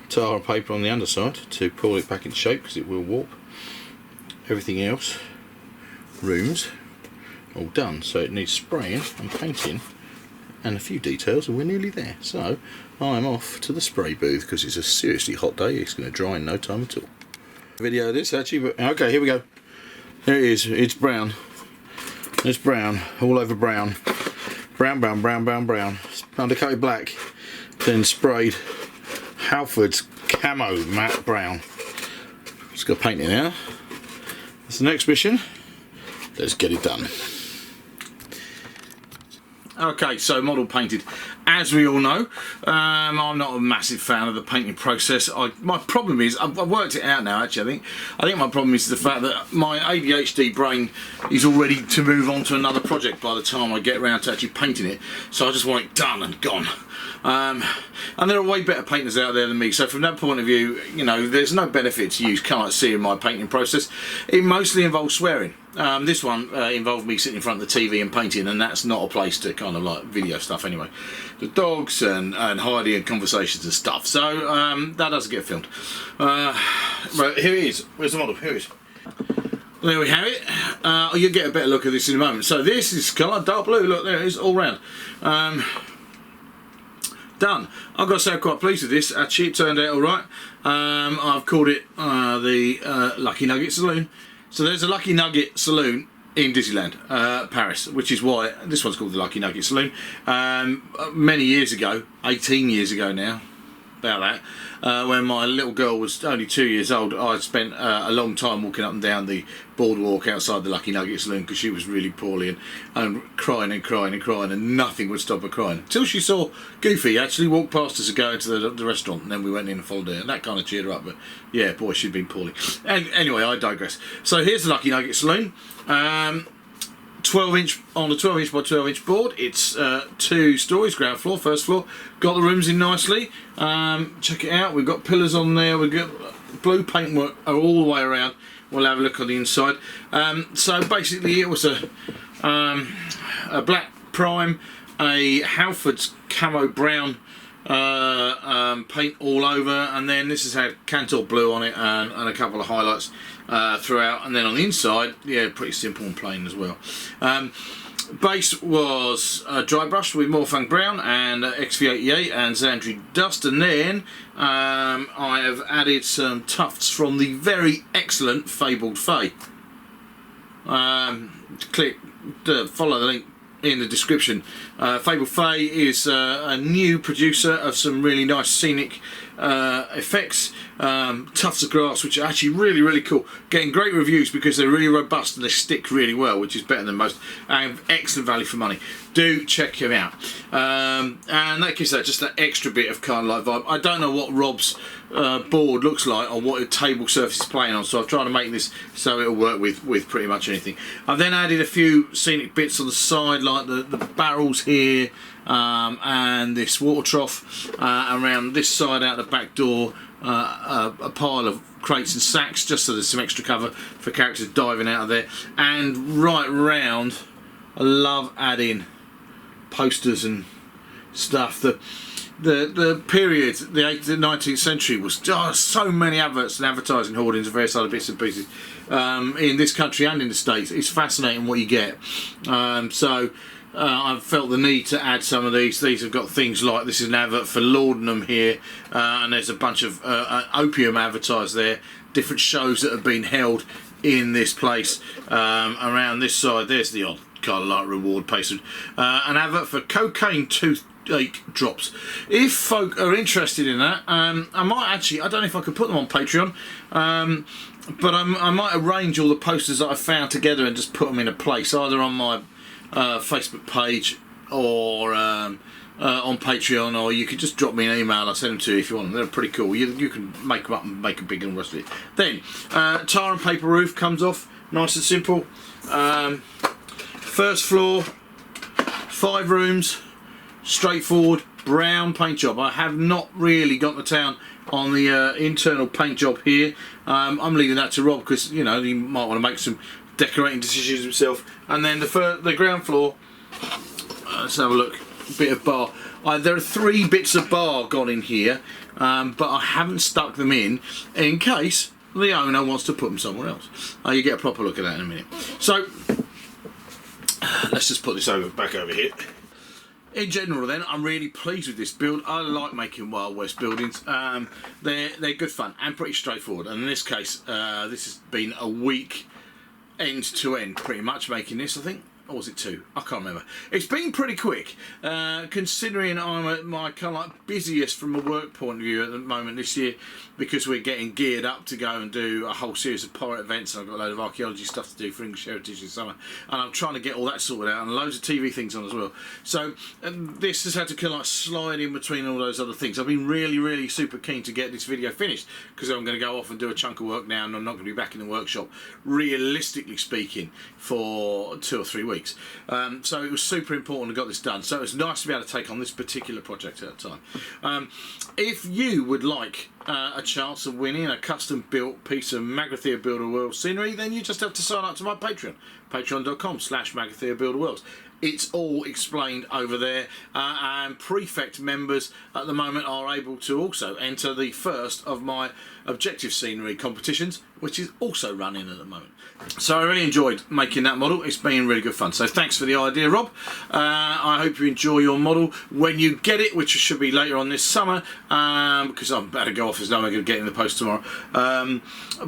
tar and paper on the underside to pull it back into shape because it will warp. Everything else, rooms, all done. So it needs spraying and painting and a few details, and we're nearly there. So I'm off to the spray booth because it's a seriously hot day. It's going to dry in no time at all. Video of this actually, but okay, here we go. There it is. It's brown. It's brown, all over brown. Brown. Undercoated black, then sprayed Halford's camo matte brown. Just got to paint it now. That's the next mission. Let's get it done. Okay, so model painted. As we all know, I'm not a massive fan of the painting process. My problem is, I've worked it out now actually, I think my problem is the fact that my ADHD brain is all ready to move on to another project by the time I get around to actually painting it. So I just want it done and gone. And there are way better painters out there than me, so from that point of view, you know, there's no benefit to you can't see in my painting process. It mostly involves swearing. This one involved me sitting in front of the TV and painting, and that's not a place to kind of like video stuff anyway. The dogs and Heidi and conversations and stuff, so that doesn't get filmed. Right, here it is. Where's the model? Here it is. There we have it. You'll get a better look at this in a moment. So this is colour dark blue. Look, there it is, all round. Done. I've got to say I'm quite pleased with this. Actually, it turned out all right. I've called it the Lucky Nugget Saloon. So there's a Lucky Nugget Saloon in Disneyland, Paris, which is why this one's called the Lucky Nugget Saloon. Many years ago, 18 years ago now, about that, when my little girl was only 2 years old, I spent a long time walking up and down the boardwalk outside the Lucky Nugget Saloon because she was really poorly and crying and crying and crying, and nothing would stop her crying until she saw Goofy actually walk past us and go into the restaurant, and then we went in and followed her, and that kind of cheered her up. But yeah, boy, she'd been poorly. And anyway, I digress. So here's the Lucky Nugget Saloon. 12-inch on a 12-inch by 12-inch board. It's 2 stories, ground floor, first floor. Got the rooms in nicely. Check it out. We've got pillars on there. We've got blue paintwork all the way around. We'll have a look on the inside. So basically, it was a black prime, a Halford's camo brown paint all over, and then this has had Cantor blue on it and a couple of highlights throughout, and then on the inside, yeah, pretty simple and plain as well. Base was dry brush with Morphang Brown and XV88 and Xandri Dust, and then I have added some tufts from the very excellent Fabled Fey. Follow the link in the description. Fabled Fey is a new producer of some really nice scenic effects, tufts of grass, which are actually really cool, getting great reviews because they're really robust and they stick really well, which is better than most, and excellent value for money. Do check him out. And that gives that just that extra bit of kind of like vibe. I don't know what Rob's board looks like or what a table surface is playing on, so I've tried to make this so it'll work with pretty much anything. I've then added a few scenic bits on the side, like the barrels here, and this water trough around this side out the back door, a pile of crates and sacks just so there's some extra cover for characters diving out of there, and right round I love adding posters and stuff. The period, the 18th and 19th century, was so many adverts and advertising hoardings of various other bits and pieces in this country and in the States. It's fascinating what you get. I've felt the need to add some of these. These have got things like, this is an advert for Laudanum here, and there's a bunch of opium advertised there, different shows that have been held in this place. Around this side, there's the odd kind of like reward pasted. An advert for cocaine toothache drops. If folk are interested in that, I might actually, I don't know if I could put them on Patreon, but I might arrange all the posters that I found together and just put them in a place, either on my Facebook page or on Patreon, or you could just drop me an email. I'll send them to you if you want them. They're pretty cool. You can make them up and make them big and the rest of it. Then tar and paper roof comes off, nice and simple. First floor, 5 rooms, straightforward brown paint job. I have not really got the town on the internal paint job here. I'm leaving that to Rob because, you know, he might want to make some decorating decisions himself. And then the ground floor, let's have a look, a bit of bar. There are 3 bits of bar gone in here, but I haven't stuck them in case the owner wants to put them somewhere else. You get a proper look at that in a minute. So let's just put this back over here. In general then, I'm really pleased with this build. I like making Wild West buildings. They're good fun and pretty straightforward, and in this case this has been a week end to end pretty much making this, I think. or was it 2? I can't remember. It's been pretty quick, considering I'm at my kind of like busiest from a work point of view at the moment this year, because we're getting geared up to go and do a whole series of pirate events. I've got a load of archaeology stuff to do for English Heritage this summer, and I'm trying to get all that sorted out, and loads of TV things on as well. So this has had to kind of like slide in between all those other things. I've been really super keen to get this video finished, because I'm going to go off and do a chunk of work now, and I'm not going to be back in the workshop, realistically speaking, for 2 or 3 weeks. So it was super important to get this done. So it was nice to be able to take on this particular project at a time. If you would like a chance of winning a custom built piece of Magathea Builder World scenery, then you just have to sign up to my Patreon, patreon.com/Magathea Builder Worlds. It's all explained over there, and Prefect members at the moment are able to also enter the first of my objective scenery competitions, which is also running at the moment. So I really enjoyed making that model. It's been really good fun. So thanks for the idea, Rob. I hope you enjoy your model when you get it, which should be later on this summer, because I'm about to go off, as I'm going to get in the post tomorrow.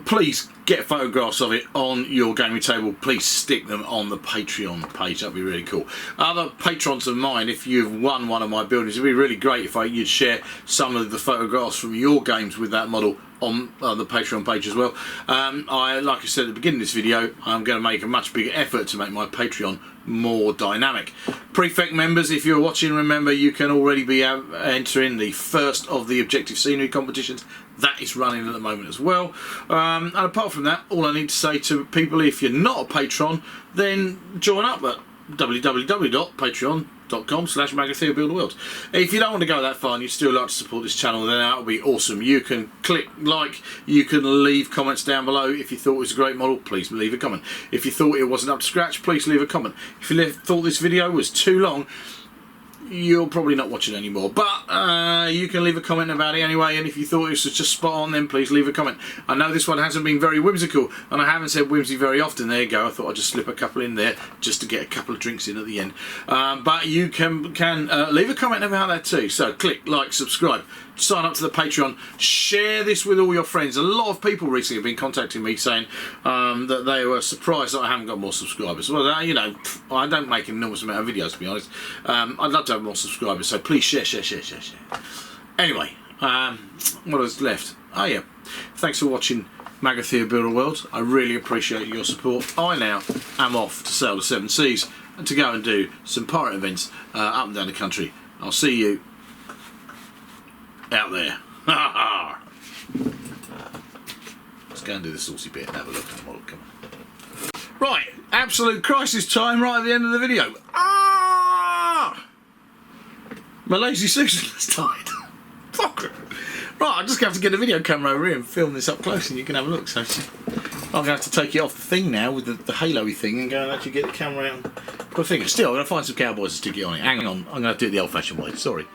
Please get photographs of it on your gaming table. Please stick them on the Patreon page. That'd be really cool. Other patrons of mine, if you've won one of my buildings, it'd be really great if you'd share some of the photographs from your games with that model on the Patreon page as well. Like I said at the beginning of this video, I'm going to make a much bigger effort to make my Patreon more dynamic. Prefect members, if you're watching, remember you can already be entering the first of the objective scenery competitions. That is running at the moment as well. And apart from that, all I need to say to people, if you're not a patron, then join up at www.patreon.com/Magathea Builder Worlds. If you don't want to go that far and you'd still like to support this channel, then that would be awesome. You can click like, you can leave comments down below. If you thought it was a great model, please leave a comment. If you thought it wasn't up to scratch, please leave a comment. If you thought this video was too long, you'll probably not watch it anymore, but you can leave a comment about it anyway, and if you thought this was just spot on, then please leave a comment. I know this one hasn't been very whimsical, and I haven't said whimsy very often. There you go. I thought I'd just slip a couple in there just to get a couple of drinks in at the end. But you can leave a comment about that too. So click like, subscribe, sign up to the Patreon, share this with all your friends. A lot of people recently have been contacting me saying that they were surprised that I haven't got more subscribers. Well, you know, I don't make an enormous amount of videos, to be honest. I'd love to have more subscribers, so please share. Anyway, what is left? Oh yeah, thanks for watching Magathea Builder Worlds. I really appreciate your support. I now am off to sail the 7 seas and to go and do some pirate events up and down the country. I'll see you out there. Let's go and do the saucy bit and have a look at the model. Come on. Right, absolute crisis time right at the end of the video. My lazy Susan has died. Fucker. Right, I'm just going to have to get a video camera over here and film this up close, and you can have a look. So I'm going to have to take it off the thing now with the halo-y thing and go and actually get the camera out and put a finger. Still, I'm going to find some cowboys to stick it on it. Hang on, I'm going to do it the old-fashioned way. Sorry.